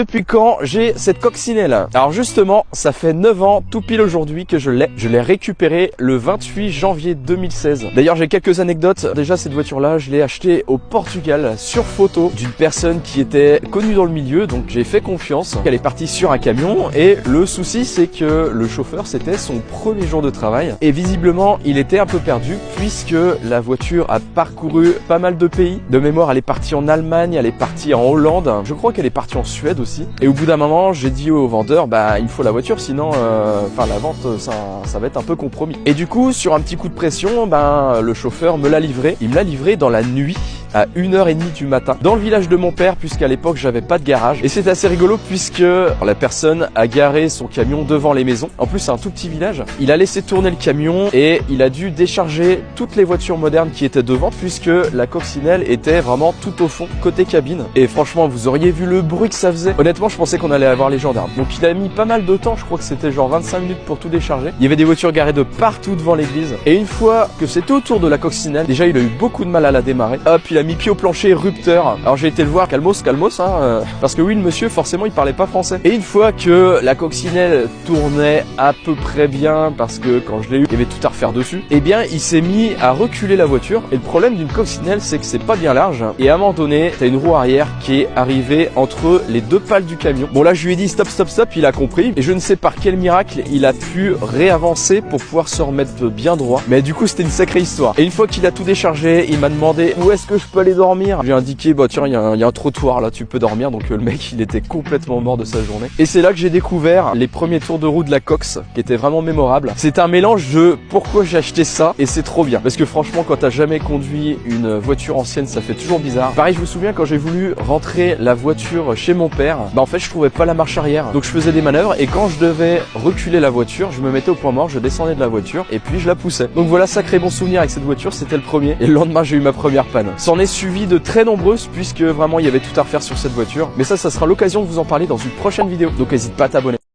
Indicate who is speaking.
Speaker 1: Depuis quand j'ai cette coccinelle? Alors justement, ça fait 9 ans tout pile aujourd'hui que je l'ai. Je l'ai récupérée le 28 janvier 2016. D'ailleurs, j'ai quelques anecdotes. Déjà, cette voiture-là, je l'ai achetée au Portugal sur photo d'une personne qui était connue dans le milieu. Donc j'ai fait confiance. Elle est partie sur un camion et le souci, c'est que le chauffeur, c'était son premier jour de travail. Et visiblement, il était un peu perdu puisque la voiture a parcouru pas mal de pays. De mémoire, elle est partie en Allemagne, elle est partie en Hollande. Je crois qu'elle est partie en Suède aussi. Et au bout d'un moment, j'ai dit au vendeur, bah il faut la voiture, sinon la vente ça va être un peu compromis. Et du coup, sur un petit coup de pression, le chauffeur me l'a livré. Il me l'a livré dans la nuit à 1h30 du matin dans le village de mon père, puisqu'à l'époque j'avais pas de garage. Et c'est assez rigolo puisque la personne a garé son camion devant les maisons. En plus, c'est un tout petit village. Il a laissé tourner le camion et il a dû décharger toutes les voitures modernes qui étaient devant, puisque la coccinelle était vraiment tout au fond côté cabine. Et franchement, vous auriez vu le bruit que ça faisait. Honnêtement, je pensais qu'on allait avoir les gendarmes. Donc il a mis pas mal de temps, je crois que c'était genre 25 minutes pour tout décharger. Il y avait des voitures garées de partout devant l'église. Et une fois que c'était autour de la coccinelle, déjà il a eu beaucoup de mal à la démarrer. Hop, il a mis pied au plancher, rupteur. Alors j'ai été le voir, calmos, parce que oui, le monsieur, forcément, il parlait pas français. Et une fois que la coccinelle tournait à peu près bien, parce que quand je l'ai eu, il y avait tout à refaire dessus, eh bien, il s'est mis à reculer la voiture. Et le problème d'une coccinelle, c'est que c'est pas bien large. Et à un moment donné, t'as une roue arrière qui est arrivée entre les deux pales du camion. Bon, là, je lui ai dit stop, stop, stop, il a compris. Et je ne sais par quel miracle, il a pu réavancer pour pouvoir se remettre bien droit. Mais du coup, c'était une sacrée histoire. Et une fois qu'il a tout déchargé, il m'a demandé où est-ce que je peux aller dormir. Je lui ai indiqué, bah tiens, il y a un trottoir là, tu peux dormir. Donc le mec, il était complètement mort de sa journée. Et c'est là que j'ai découvert les premiers tours de roue de la Cox, qui étaient vraiment mémorables. C'est un mélange de pourquoi j'ai acheté ça et c'est trop bien. Parce que franchement, quand t'as jamais conduit une voiture ancienne, ça fait toujours bizarre. Pareil, je me souviens quand j'ai voulu rentrer la voiture chez mon père, en fait, je trouvais pas la marche arrière. Donc je faisais des manœuvres et quand je devais reculer la voiture, je me mettais au point mort, je descendais de la voiture et puis je la poussais. Donc voilà, sacré bon souvenir avec cette voiture, c'était le premier. Et le lendemain, j'ai eu ma première panne. S'en est suivi de très nombreuses puisque vraiment il y avait tout à refaire sur cette voiture. Mais ça sera l'occasion de vous en parler dans une prochaine vidéo. Donc n'hésite pas à t'abonner.